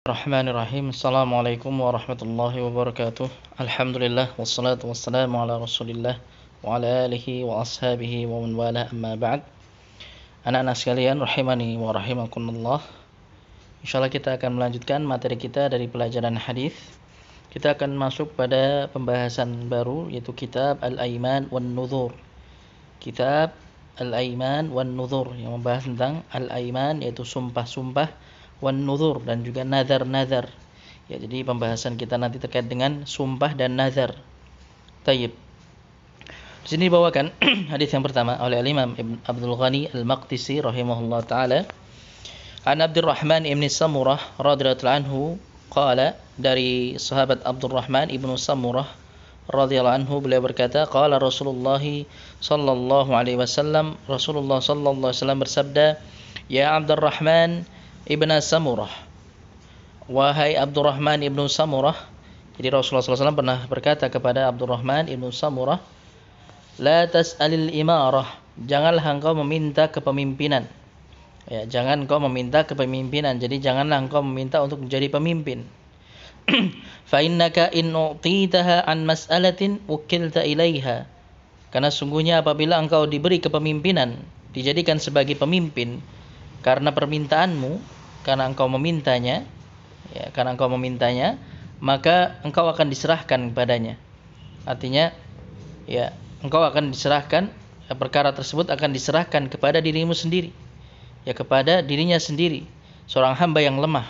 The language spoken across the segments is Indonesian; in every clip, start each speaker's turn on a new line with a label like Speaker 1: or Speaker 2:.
Speaker 1: Bismillahirrahmanirrahim. Assalamualaikum warahmatullahi wabarakatuh. Alhamdulillah wassalatu wassalamu ala Rasulillah wa ala alihi wa ashabihi wa man wala amma ba'd. Anak-anak sekalian rahimani wa rahimakumullah. Insyaallah kita akan melanjutkan materi kita dari pelajaran hadis. Kita akan masuk pada pembahasan baru yaitu kitab Al-Aiman wan Nuzur. Kitab Al-Aiman wan Nuzur yang membahas tentang Al-Aiman yaitu sumpah-sumpah, wan nuzur dan juga nazar-nazar. Ya, jadi pembahasan kita nanti terkait dengan sumpah dan nazar. Tayyib. Di sini dibawakan hadis yang pertama oleh Imam Ibn Abdul Ghani Al-Maqdisi rahimahullah taala. An Abdurrahman ibn Samurah radhiyallahu anhu qala, dari sahabat Abdurrahman ibnu Samurah radhiyallahu anhu, beliau berkata, qala Rasulullah sallallahu alaihi wasallam, Rasulullah sallallahu alaihi wasallam bersabda, ya Abdurrahman ibn Samurah, wahai Abdurrahman ibnu Samurah. Jadi Rasulullah SAW pernah berkata kepada Abdurrahman ibnu Samurah, la tas'alil imarah, janganlah engkau meminta kepemimpinan. Ya, jangan engkau meminta kepemimpinan. Jadi janganlah engkau meminta untuk menjadi pemimpin. Fa innaka in u'titaha an mas'alatin ukilta ilaiha, karena sungguhnya apabila engkau diberi kepemimpinan, dijadikan sebagai pemimpin karena permintaanmu, karena engkau memintanya, ya, karena engkau memintanya, maka engkau akan diserahkan kepadanya. Artinya, ya, engkau akan diserahkan, perkara tersebut akan diserahkan kepada dirimu sendiri, ya, kepada dirinya sendiri, seorang hamba yang lemah,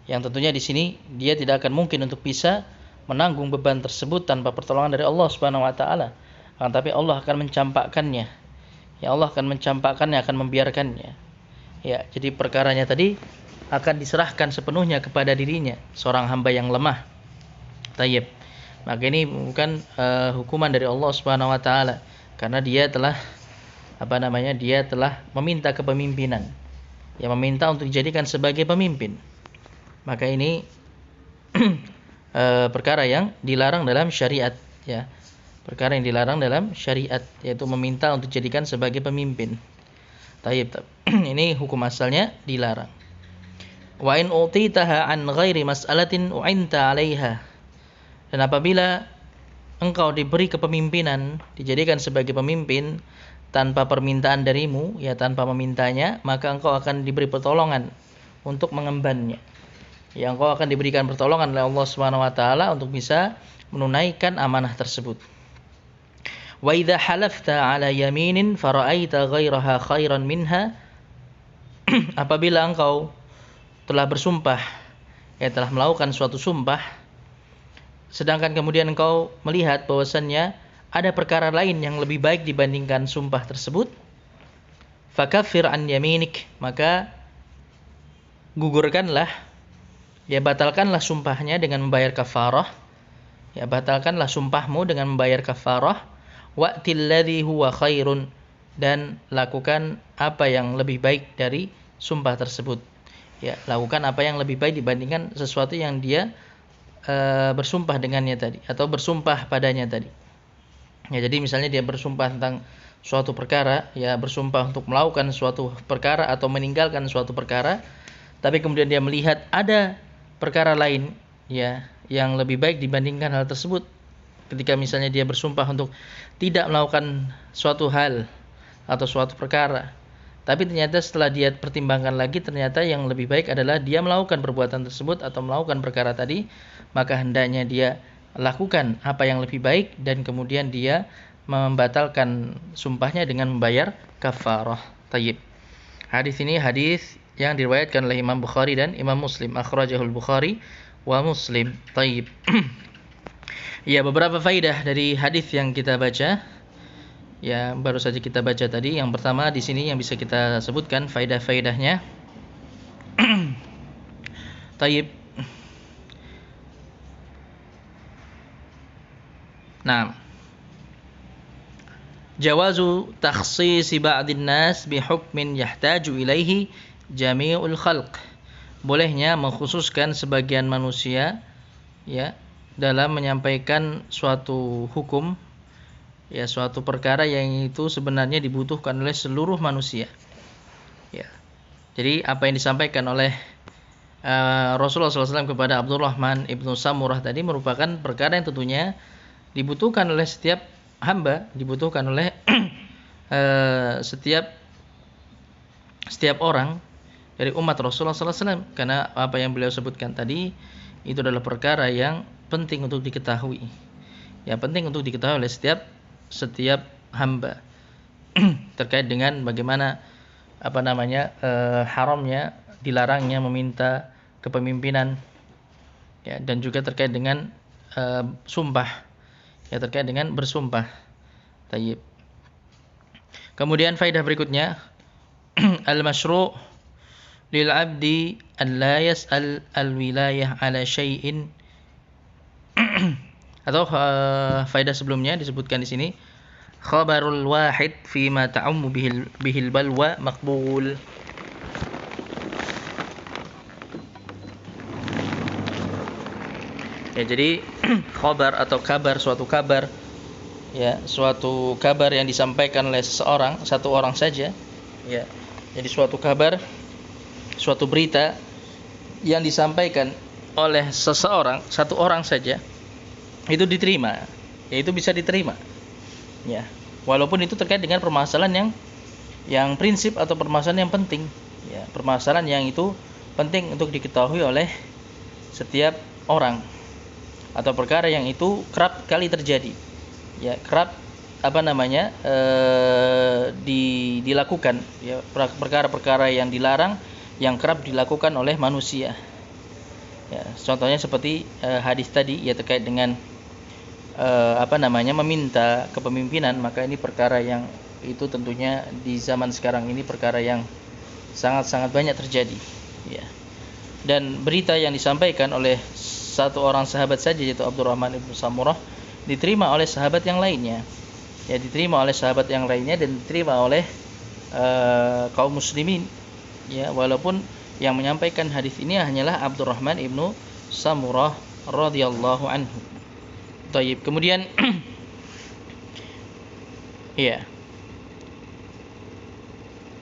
Speaker 1: yang tentunya di sini dia tidak akan mungkin untuk bisa menanggung beban tersebut tanpa pertolongan dari Allah Subhanahu wa taala. Tapi Allah akan mencampakkannya. Ya, Allah akan mencampakkannya, akan membiarkannya. Ya, jadi perkaranya tadi akan diserahkan sepenuhnya kepada dirinya, seorang hamba yang lemah. Tayyib. Maka ini bukan hukuman dari Allah Subhanahu wa taala, karena dia telah dia telah meminta kepemimpinan. Ya, meminta untuk dijadikan sebagai pemimpin. Maka ini perkara yang dilarang dalam syariat, ya. Perkara yang dilarang dalam syariat, yaitu meminta untuk dijadikan sebagai pemimpin. Tayyib. Ini hukum asalnya dilarang. Wa in utitaha an ghairi mas'alatin u'inta 'alaiha. Dan apabila engkau diberi kepemimpinan, dijadikan sebagai pemimpin tanpa permintaan darimu, ya, tanpa memintanya, maka engkau akan diberi pertolongan untuk mengembannya. Ya, engkau akan diberikan pertolongan oleh Allah Subhanahu wa taala untuk bisa menunaikan amanah tersebut. Wa idza halafta 'ala yaminin fara'aita ghairaha khairan minha. Apabila engkau telah bersumpah, ya, telah melakukan suatu sumpah, sedangkan kemudian engkau melihat bahwasannya ada perkara lain yang lebih baik dibandingkan sumpah tersebut, fakaffir an yaminik, maka gugurkanlah, ya, batalkanlah sumpahnya dengan membayar kafarah. Ya, batalkanlah sumpahmu dengan membayar kafarah. Wa'til ladzi huwa khairun, dan lakukan apa yang lebih baik dari sumpah tersebut. Ya, lakukan apa yang lebih baik dibandingkan sesuatu yang dia bersumpah dengannya tadi, atau bersumpah padanya tadi. Ya, jadi misalnya dia bersumpah tentang suatu perkara, ya, bersumpah untuk melakukan suatu perkara atau meninggalkan suatu perkara, tapi kemudian dia melihat ada perkara lain, ya, yang lebih baik dibandingkan hal tersebut. Ketika misalnya dia bersumpah untuk tidak melakukan suatu hal atau suatu perkara, tapi ternyata setelah dia pertimbangkan lagi, ternyata yang lebih baik adalah dia melakukan perbuatan tersebut atau melakukan perkara tadi, maka hendaknya dia lakukan apa yang lebih baik dan kemudian dia membatalkan sumpahnya dengan membayar kafarah. Tayyib. Hadis ini hadis yang diriwayatkan oleh Imam Bukhari dan Imam Muslim. Akhrajahul Bukhari wa Muslim. Tayyib. Ya, beberapa faidah dari hadis yang kita baca, ya, baru saja kita baca tadi. Yang pertama di sini yang bisa kita sebutkan faidah-faidahnya. Tayyib. Nah, jawazu takhsisi ba'din nas bi hukmin yahtaju ilaihi jami'ul khalq. Bolehnya mengkhususkan sebagian manusia, ya, dalam menyampaikan suatu hukum, ya, suatu perkara yang itu sebenarnya dibutuhkan oleh seluruh manusia. Ya. Jadi apa yang disampaikan oleh Rasulullah SAW kepada Abdurrahman ibnu Samurah tadi merupakan perkara yang tentunya dibutuhkan oleh setiap hamba, dibutuhkan oleh setiap orang dari umat Rasulullah SAW, karena apa yang beliau sebutkan tadi itu adalah perkara yang penting untuk diketahui, yang penting untuk diketahui oleh setiap hamba terkait dengan bagaimana haramnya, dilarangnya meminta kepemimpinan, ya, dan juga terkait dengan sumpah, ya, terkait dengan bersumpah. Tayyib. Kemudian faedah berikutnya, al-masyru' lil 'abdi an la yas'al al-wilayah 'ala syai'in atau faedah sebelumnya disebutkan di sini, khabarul wahid fi ma ta'ummu bihil balwa maqbul. Ya, jadi khabar atau kabar, suatu kabar, ya, suatu kabar yang disampaikan oleh seseorang, satu orang saja, ya. Jadi suatu kabar, suatu berita yang disampaikan oleh seseorang, satu orang saja, itu diterima, ya, itu bisa diterima, ya, walaupun itu terkait dengan permasalahan yang prinsip atau permasalahan yang penting, ya, permasalahan yang itu penting untuk diketahui oleh setiap orang, atau perkara yang itu kerap kali terjadi, ya, kerap dilakukan, ya, perkara-perkara yang dilarang yang kerap dilakukan oleh manusia, ya, contohnya seperti hadis tadi, ya, terkait dengan meminta kepemimpinan. Maka ini perkara yang itu tentunya di zaman sekarang ini perkara yang sangat-sangat banyak terjadi, ya. Dan berita yang disampaikan oleh satu orang sahabat saja, yaitu Abdurrahman ibnu Samurah, diterima oleh sahabat yang lainnya, ya, diterima oleh sahabat yang lainnya dan diterima oleh kaum muslimin, ya, walaupun yang menyampaikan hadis ini hanyalah Abdurrahman ibnu Samurah radhiyallahu anhu. Tayyib. Kemudian ya,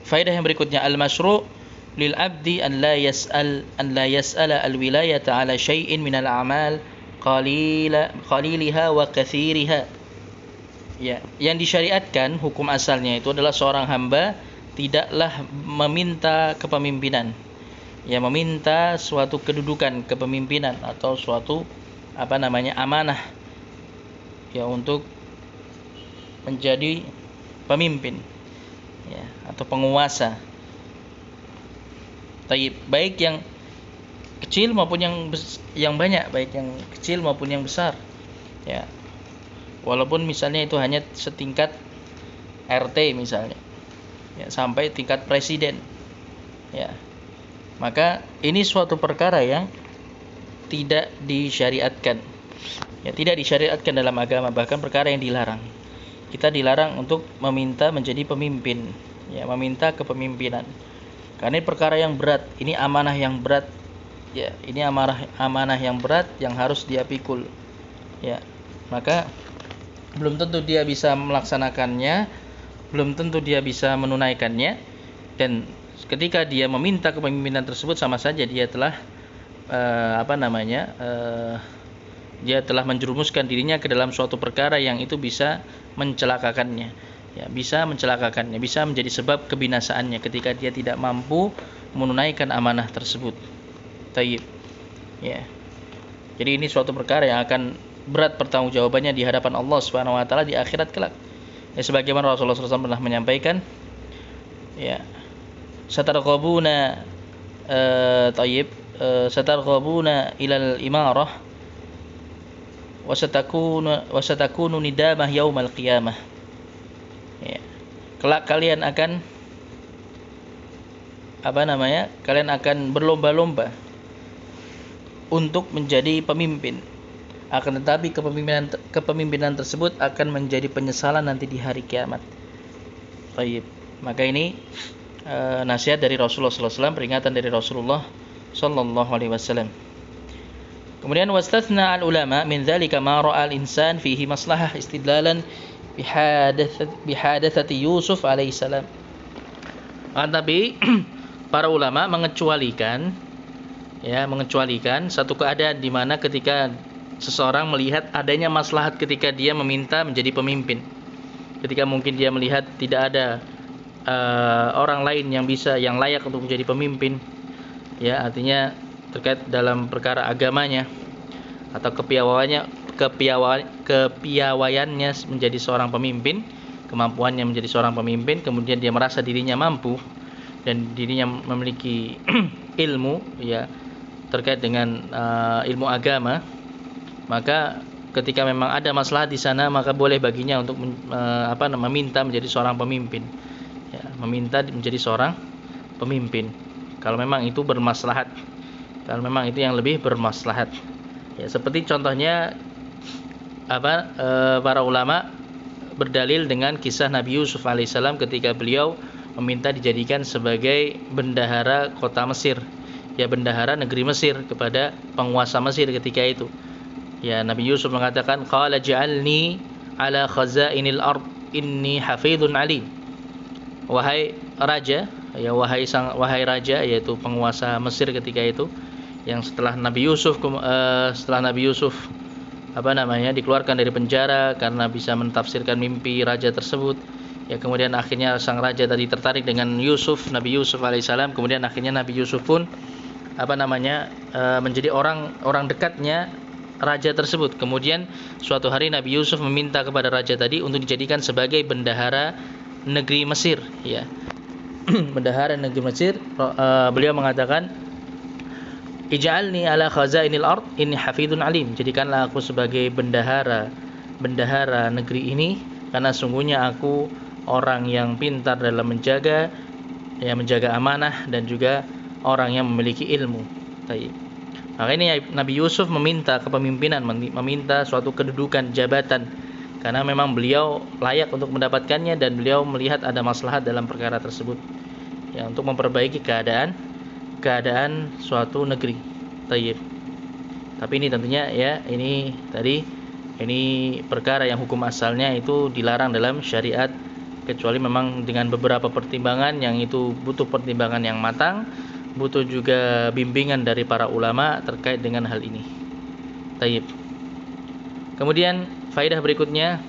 Speaker 1: faedah yang berikutnya, al-masyru' lil 'abdi an la yas'ala al-wilayata 'ala syai'in min al-a'mal qaliliha wa katsiriha. Ya, yang disyariatkan hukum asalnya itu adalah seorang hamba tidaklah meminta kepemimpinan, ya, meminta suatu kedudukan kepemimpinan atau suatu amanah, ya, untuk menjadi pemimpin, ya, atau penguasa. Baik yang kecil maupun yang banyak, baik yang kecil maupun yang besar, ya, walaupun misalnya itu hanya setingkat RT misalnya, ya, sampai tingkat presiden, ya, maka ini suatu perkara yang tidak disyariatkan, ya, tidak disyariatkan dalam agama, bahkan perkara yang dilarang. Kita dilarang untuk meminta menjadi pemimpin, ya, meminta kepemimpinan, karena ini perkara yang berat, ini amanah yang berat, ya, ini amanah yang berat yang harus dia pikul, ya. Maka belum tentu dia bisa melaksanakannya, belum tentu dia bisa menunaikannya, dan ketika dia meminta kepemimpinan tersebut sama saja dia telah dia telah menjerumuskan dirinya ke dalam suatu perkara yang itu bisa mencelakakannya, ya, bisa menjadi sebab kebinasaannya ketika dia tidak mampu menunaikan amanah tersebut. Tayyib. Ya. Jadi ini suatu perkara yang akan berat pertanggungjawabannya di hadapan Allah Subhanahu wa taala di akhirat kelak. Ya, sebagaimana Rasulullah SAW pernah menyampaikan, ya, satarqabuna satarqabuna ilal imarah wa satakunu nidamah yaumal qiyamah. Ya. Kelak kalian akan kalian akan berlomba-lomba untuk menjadi pemimpin. Akan tetapi kepemimpinan tersebut akan menjadi penyesalan nanti di hari kiamat. Baik. Maka ini nasihat dari Rasulullah SAW, peringatan dari Rasulullah SAW. Kemudian wastathna al-ulama min dzalika ma ra'a al-insan fihi maslahah istidlalan bihadatsati Yusuf alaihissalam. Tapi para ulama mengecualikan ya, mengecualikan satu keadaan di mana ketika seseorang melihat adanya maslahat ketika dia meminta menjadi pemimpin. Ketika mungkin dia melihat tidak ada orang lain yang layak untuk menjadi pemimpin, ya, artinya terkait dalam perkara agamanya atau kepiawaiannya menjadi seorang pemimpin, kemampuannya menjadi seorang pemimpin, kemudian dia merasa dirinya mampu dan dirinya memiliki ilmu, ya, terkait dengan ilmu agama, maka ketika memang ada maslahat di sana, maka boleh baginya untuk meminta menjadi seorang pemimpin, ya, meminta menjadi seorang pemimpin kalau memang itu bermaslahat, kalau memang itu yang lebih bermaslahat. Ya, seperti contohnya para ulama berdalil dengan kisah Nabi Yusuf alaihissalam ketika beliau meminta dijadikan sebagai bendahara kota Mesir, ya, bendahara negeri Mesir kepada penguasa Mesir ketika itu. Ya, Nabi Yusuf mengatakan, qala ja'alni ala khazainil ard inni hafidhun alim. Wahai raja, ya, wahai raja, yaitu penguasa Mesir ketika itu, yang setelah Nabi Yusuf dikeluarkan dari penjara karena bisa mentafsirkan mimpi raja tersebut, ya, kemudian akhirnya sang raja tadi tertarik dengan Nabi Yusuf alaihissalam, kemudian akhirnya Nabi Yusuf pun menjadi orang dekatnya raja tersebut. Kemudian suatu hari Nabi Yusuf meminta kepada raja tadi untuk dijadikan sebagai bendahara negeri Mesir, ya. Bendahara negeri Mesir. Beliau mengatakan, ij'alni ala khazainil ard inni hafidhun alim. Jadikanlah aku sebagai bendahara negeri ini, karena sungguhnya aku orang yang pintar dalam menjaga amanah dan juga orang yang memiliki ilmu. Baik. Maka ini Nabi Yusuf meminta kepemimpinan, meminta suatu kedudukan jabatan, karena memang beliau layak untuk mendapatkannya dan beliau melihat ada maslahat dalam perkara tersebut, ya, untuk memperbaiki keadaan suatu negeri. Tayyib. Tapi ini tentunya, ya, ini perkara yang hukum asalnya itu dilarang dalam syariat, kecuali memang dengan beberapa pertimbangan yang itu butuh pertimbangan yang matang, butuh juga bimbingan dari para ulama terkait dengan hal ini. Tayyib. Kemudian faedah berikutnya,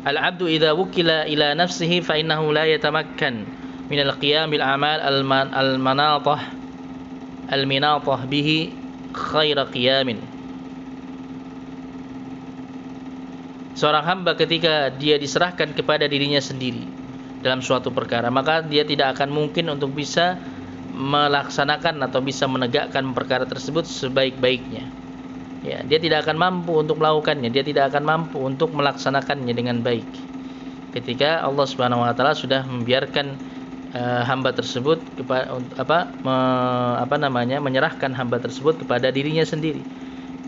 Speaker 1: al-'abdu idza wukila ila nafsihi fa innahu la yatamakkan min al-qiyam bil a'mal al-minatah bihi khaira qiyamin. Seorang hamba ketika dia diserahkan kepada dirinya sendiri dalam suatu perkara, maka dia tidak akan mungkin untuk bisa melaksanakan atau bisa menegakkan perkara tersebut sebaik-baiknya. Ya, dia tidak akan mampu untuk melakukannya, dia tidak akan mampu untuk melaksanakannya dengan baik. Ketika Allah Subhanahu wa taala sudah membiarkan hamba tersebut menyerahkan hamba tersebut kepada dirinya sendiri.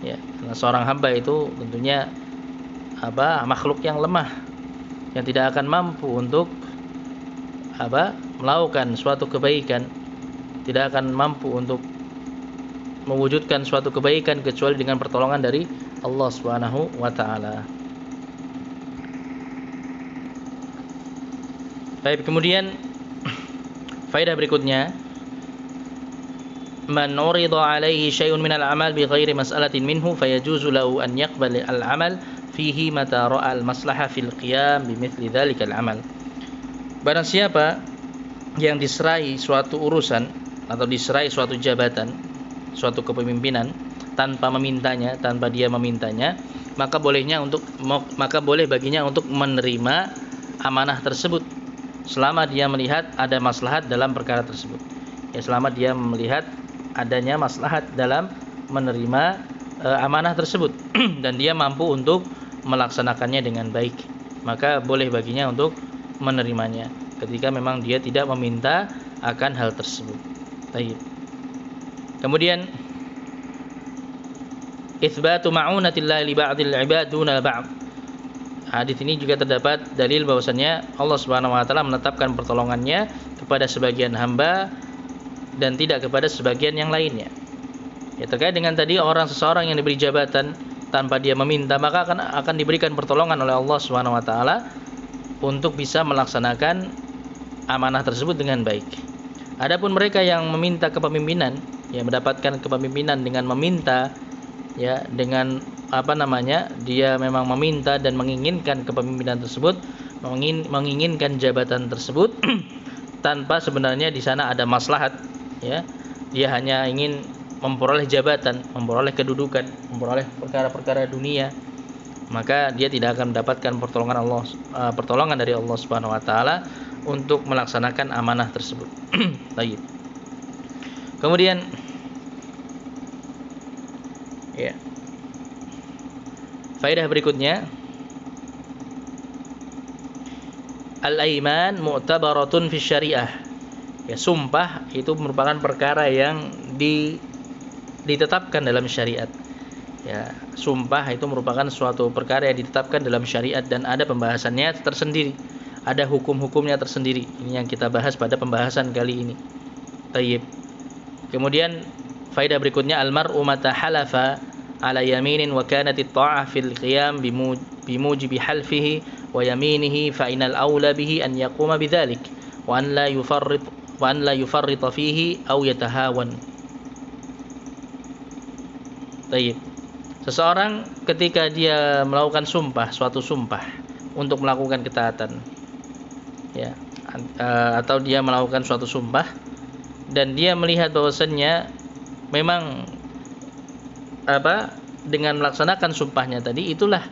Speaker 1: Ya, karena seorang hamba itu tentunya makhluk yang lemah, yang tidak akan mampu untuk melakukan suatu kebaikan, tidak akan mampu untuk mewujudkan suatu kebaikan kecuali dengan pertolongan dari Allah Subhanahu wa taala. Baik, kemudian faedah berikutnya, man urida alaihi syai'un min al-amal bighairi mas'alatin minhu fayajuzu lahu an yaqbal al-amal fihi mata ra'a al-maslahah fil qiyam bimithli dzalikal amal. Barang siapa yang diserahi suatu urusan atau diserahi suatu jabatan, suatu kepemimpinan tanpa dia memintanya, maka boleh baginya untuk menerima amanah tersebut selama dia melihat ada maslahat dalam perkara tersebut. Ya, selama dia melihat adanya maslahat dalam menerima amanah tersebut dan dia mampu untuk melaksanakannya dengan baik, maka boleh baginya untuk menerimanya ketika memang dia tidak meminta akan hal tersebut. Baik. Kemudian itsbatu ma'unatillahi li ba'dil 'ibad duna ba'd. Hadis ini juga terdapat dalil bahwasannya Allah Subhanahu wa taala menetapkan pertolongannya kepada sebagian hamba dan tidak kepada sebagian yang lainnya. Ya, terkait dengan tadi seseorang yang diberi jabatan tanpa dia meminta, maka akan diberikan pertolongan oleh Allah Subhanahu wa taala untuk bisa melaksanakan amanah tersebut dengan baik. Adapun mereka yang meminta kepemimpinan, ya mendapatkan kepemimpinan dengan meminta, ya dengan dia memang meminta dan menginginkan kepemimpinan tersebut, menginginkan jabatan tersebut tanpa sebenarnya di sana ada maslahat, ya. Dia hanya ingin memperoleh jabatan, memperoleh kedudukan, memperoleh perkara-perkara dunia, maka dia tidak akan mendapatkan pertolongan dari Allah Subhanahu wa taala untuk melaksanakan amanah tersebut. Baik. Kemudian ya. Faedah berikutnya, al-aiman mu'tabaratun fi syariah. Ya, sumpah itu merupakan perkara yang ditetapkan dalam syariat. Ya, sumpah itu merupakan suatu perkara yang ditetapkan dalam syariat dan ada pembahasannya tersendiri. Ada hukum-hukumnya tersendiri. Ini yang kita bahas pada pembahasan kali ini. Tayyib. Kemudian faedah berikutnya, al-mar'u mata halafa ala yaminin wa kanat at-ta'ah fil qiyam bimujibi halfihi wa yaminihi fa inal aula bihi an yaquma bidzalik wa an la yufarrit fihi aw yatahawan. Tayyib. Seseorang ketika dia melakukan suatu sumpah untuk melakukan ketaatan, ya, atau dia melakukan suatu sumpah dan dia melihat bahwasannya memang dengan melaksanakan sumpahnya tadi itulah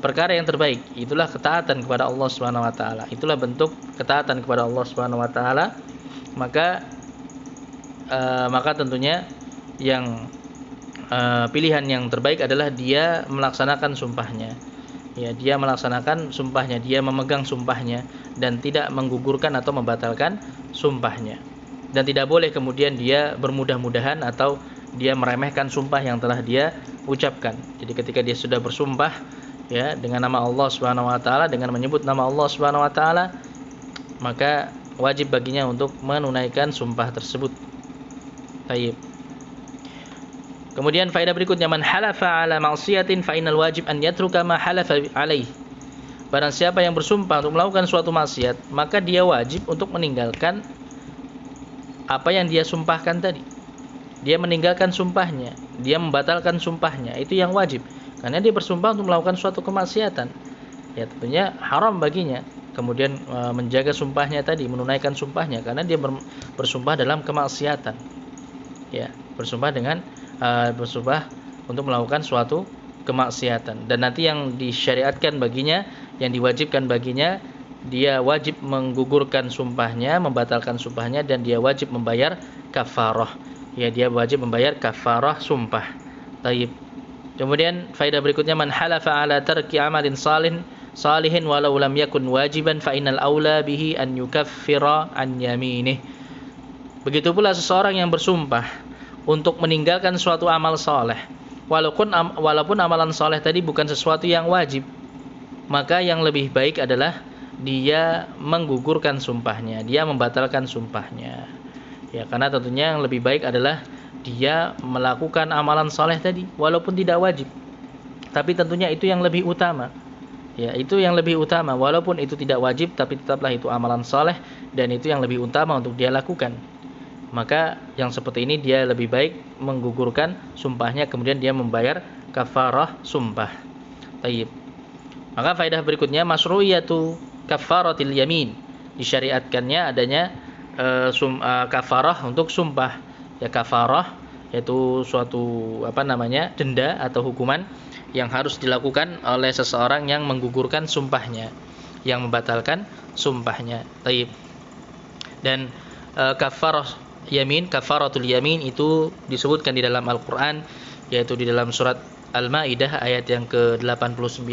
Speaker 1: perkara yang terbaik, itulah ketaatan kepada Allah Subhanahu wa taala, itulah bentuk ketaatan kepada Allah Subhanahu wa taala, maka tentunya yang pilihan yang terbaik adalah dia melaksanakan sumpahnya. Ya, dia melaksanakan sumpahnya, dia memegang sumpahnya dan tidak menggugurkan atau membatalkan sumpahnya. Dan tidak boleh kemudian dia bermudah-mudahan atau dia meremehkan sumpah yang telah dia ucapkan. Jadi ketika dia sudah bersumpah, ya, dengan nama Allah Subhanahu wa taala, dengan menyebut nama Allah Subhanahu wa taala, maka wajib baginya untuk menunaikan sumpah tersebut. Baik. Kemudian faedah berikutnya, man halafa ala ma'siyatin fa innal wajib an yatruka ma halafa alaih. Barang siapa yang bersumpah untuk melakukan suatu maksiat, maka dia wajib untuk meninggalkan apa yang dia sumpahkan tadi. Dia meninggalkan sumpahnya, dia membatalkan sumpahnya, itu yang wajib. Karena dia bersumpah untuk melakukan suatu kemaksiatan. Ya, tentunya haram baginya kemudian menjaga sumpahnya tadi, menunaikan sumpahnya, karena dia bersumpah dalam kemaksiatan. Ya, bersumpah untuk melakukan suatu kemaksiatan. Dan nanti yang disyariatkan baginya, yang diwajibkan baginya, dia wajib menggugurkan sumpahnya, membatalkan sumpahnya, dan dia wajib membayar kafarah. Ya, dia wajib membayar kafarah sumpah. Taib. Kemudian faedah berikutnya, man halafa ala tarki amalin salihin walau lam yakun wajiban fa innal aula bihi an yukaffira an yaminih. Begitu pula seseorang yang bersumpah untuk meninggalkan suatu amal soleh, walaupun amalan soleh tadi bukan sesuatu yang wajib, maka yang lebih baik adalah dia menggugurkan sumpahnya, dia membatalkan sumpahnya. Ya, karena tentunya yang lebih baik adalah dia melakukan amalan soleh tadi, walaupun tidak wajib. Tapi tentunya itu yang lebih utama. Ya, itu yang lebih utama, walaupun itu tidak wajib, tapi tetaplah itu amalan soleh dan itu yang lebih utama untuk dia lakukan. Maka yang seperti ini dia lebih baik menggugurkan sumpahnya, kemudian dia membayar kafarah sumpah. Taib. Maka faedah berikutnya, masyru'iyatu kafaratil yamin. Disyariatkannya adanya kafarah untuk sumpah. Ya, kafarah yaitu suatu denda atau hukuman yang harus dilakukan oleh seseorang yang menggugurkan sumpahnya, yang membatalkan sumpahnya. Taib. Dan kafarah yamin, kafaratul yamin itu disebutkan di dalam Al-Qur'an, yaitu di dalam surat Al-Maidah ayat yang ke-89.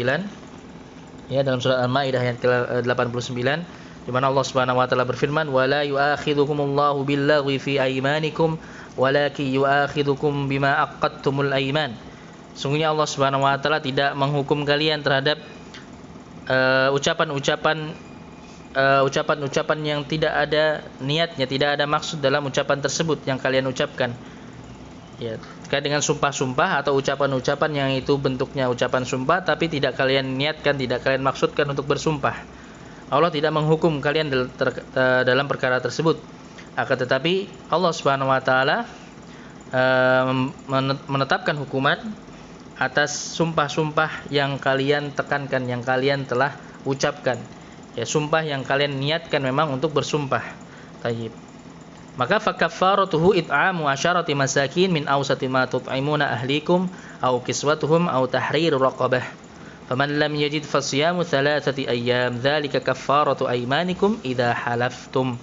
Speaker 1: Ya, dalam surat Al-Maidah ayat ke-89, di mana Allah Subhanahu wa taala berfirman, "Wa la yu'akhidhukumullahu billaghwi fi aymanikum, walakin yu'akhidhukum bima aqadtumul ayman." Sungguhnya Allah Subhanahu wa taala tidak menghukum kalian terhadap ucapan-ucapan yang tidak ada niatnya, tidak ada maksud dalam ucapan tersebut yang kalian ucapkan. Ya, terkait dengan sumpah-sumpah atau ucapan-ucapan yang itu bentuknya ucapan sumpah tapi tidak kalian niatkan, tidak kalian maksudkan untuk bersumpah. Allah tidak menghukum kalian dalam perkara tersebut. Akan tetapi Allah Subhanahu wa taala menetapkan hukuman atas sumpah-sumpah yang kalian tekankan, yang kalian telah ucapkan. Ya, sumpah yang kalian niatkan memang untuk bersumpah. Tayyib. Maka fakaffaratuhu it'amu asyarati masakin min awsati ma tut'imuna ahlikum aw kiswatuhum aw tahriru raqabah. Faman lam yajid fasiyamu thalathati ayyam dzalika kaffaratu aymanikum idza halaftum.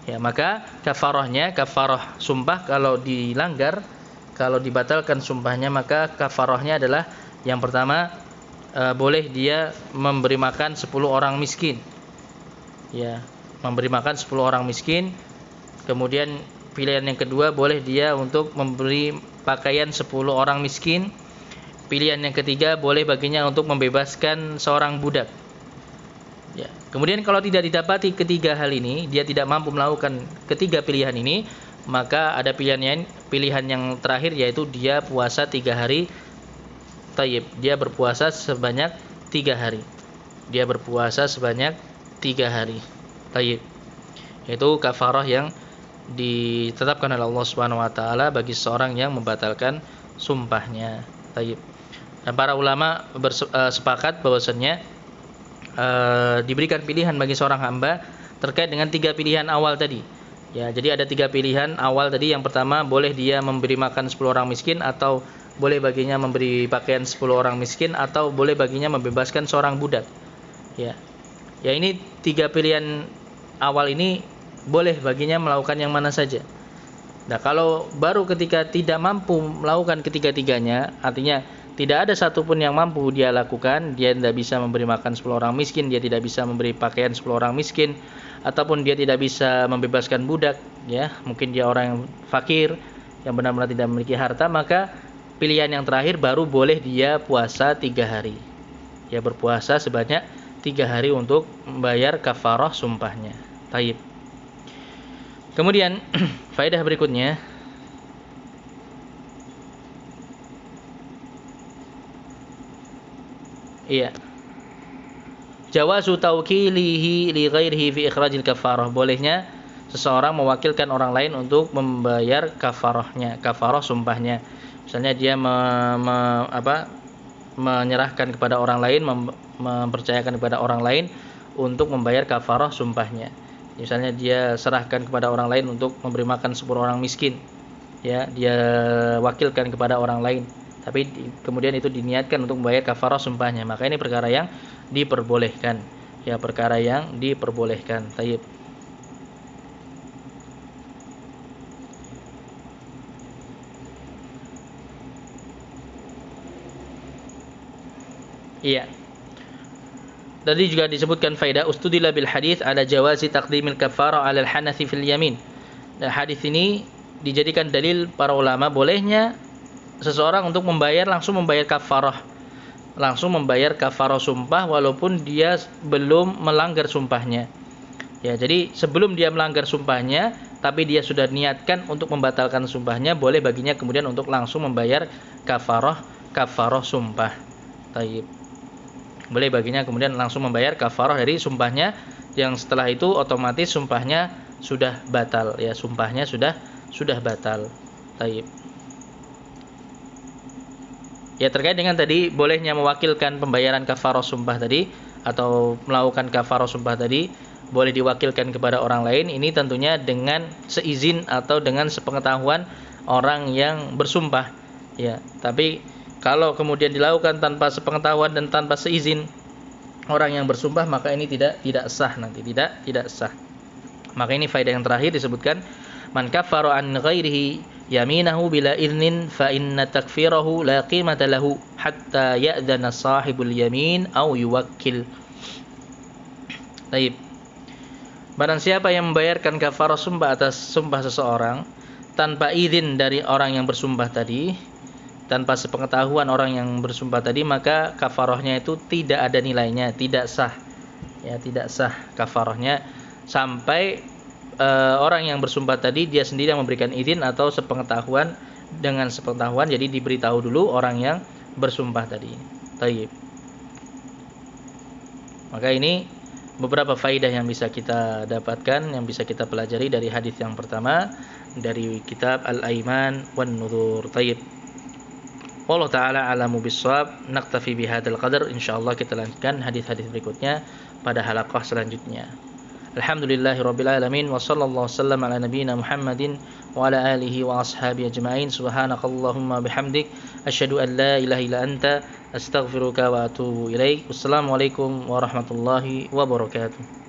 Speaker 1: Ya, maka kafarahnya, kafarah sumpah kalau dilanggar, kalau dibatalkan sumpahnya, maka kafarahnya adalah yang pertama, boleh dia memberi makan 10 orang miskin. Ya, memberi makan 10 orang miskin. Kemudian pilihan yang kedua, boleh dia untuk memberi pakaian 10 orang miskin. Pilihan yang ketiga, boleh baginya untuk membebaskan seorang budak. Ya. Kemudian kalau tidak didapati ketiga hal ini, dia tidak mampu melakukan ketiga pilihan ini, maka ada pilihan yang terakhir, yaitu dia puasa 3 hari. Tayyib, dia berpuasa sebanyak 3 hari. Dia berpuasa sebanyak 3 hari. Tayyib. Itu kafarah yang ditetapkan oleh Allah Subhanahu wa taala bagi seorang yang membatalkan sumpahnya. Tayyib. Dan para ulama sepakat bahwasannya diberikan pilihan bagi seorang hamba terkait dengan 3 pilihan awal tadi. Ya, jadi ada 3 pilihan awal tadi. Yang pertama, boleh dia memberi makan 10 orang miskin, atau boleh baginya memberi pakaian 10 orang miskin, atau boleh baginya membebaskan seorang budak. Ya. Ya, ini 3 pilihan awal ini boleh baginya melakukan yang mana saja. Nah, kalau baru ketika tidak mampu melakukan ketiga-tiganya, artinya tidak ada satupun yang mampu dia lakukan, dia tidak bisa memberi makan 10 orang miskin, dia tidak bisa memberi pakaian 10 orang miskin, ataupun dia tidak bisa membebaskan budak, ya, mungkin dia orang yang fakir, yang benar-benar tidak memiliki harta, maka pilihan yang terakhir baru boleh dia puasa 3 hari. Ya, berpuasa sebanyak 3 hari untuk membayar kafarah sumpahnya. Taib. Kemudian faedah berikutnya, iya, jawazu tawkilihi li ghairihi fi ikhrajil kafarah. Bolehnya seseorang mewakilkan orang lain untuk membayar kafarahnya, kafarah sumpahnya. Misalnya dia menyerahkan kepada orang lain, mempercayakan kepada orang lain untuk membayar kafarah sumpahnya. Misalnya dia serahkan kepada orang lain untuk memberi makan 10 orang miskin. Ya, dia wakilkan kepada orang lain. Tapi kemudian itu diniatkan untuk membayar kafarah sumpahnya. Maka ini perkara yang diperbolehkan. Ya, perkara yang diperbolehkan. Tayyib. Iya. Tadi juga disebutkan faedah ustudila bil hadis ala jawazi taqdimil kafarah ala al-hanathi fil yamin. Dan hadis ini dijadikan dalil para ulama bolehnya seseorang untuk langsung membayar kafarah. Langsung membayar kafarah sumpah walaupun dia belum melanggar sumpahnya. Ya, jadi sebelum dia melanggar sumpahnya tapi dia sudah niatkan untuk membatalkan sumpahnya, boleh baginya kemudian untuk langsung membayar kafarah sumpah. Taib. Boleh baginya kemudian langsung membayar kafarah dari sumpahnya, yang setelah itu otomatis sumpahnya sudah batal, ya, sumpahnya sudah batal. Taib. Ya, terkait dengan tadi bolehnya mewakilkan pembayaran kafarah sumpah tadi atau melakukan kafarah sumpah tadi, boleh diwakilkan kepada orang lain, ini tentunya dengan seizin atau dengan sepengetahuan orang yang bersumpah. Ya, tapi kalau kemudian dilakukan tanpa sepengetahuan dan tanpa seizin orang yang bersumpah, maka ini tidak sah, nanti tidak sah. Maka ini faedah yang terakhir disebutkan, man kafara an ghairihi yaminahu bila idnin fa inna takfirahu la qimata lahu hatta ya'dhana sahibul yamin aw yuwakkil. Baik. Barang siapa yang membayarkan kafarah sumpah atas sumpah seseorang tanpa izin dari orang yang bersumpah tadi, tanpa sepengetahuan orang yang bersumpah tadi, maka kafarahnya itu tidak ada nilainya, tidak sah. Ya, tidak sah kafarahnya sampai orang yang bersumpah tadi dia sendiri yang memberikan izin atau sepengetahuan, dengan sepengetahuan, jadi diberitahu dulu orang yang bersumpah tadi. Tayyib. Maka ini beberapa faidah yang bisa kita dapatkan, yang bisa kita pelajari dari hadis yang pertama dari kitab Al-Aiman wan Nudhur. Tayyib. Wallahu taala alamu bissawab. Naktafi bihadzal qadar. Insyaallah kita lanjutkan hadis-hadis berikutnya pada halaqah selanjutnya. Alhamdulillahirabbil alamin wa sallallahu wasallam ala nabiyyina Muhammadin wa ala alihi wa ashabihi ajma'in. Subhanakallahumma bihamdik asyhadu an la ilaha illa anta astaghfiruka wa atubu ilaik. Wassalamualaikum warahmatullahi wabarakatuh.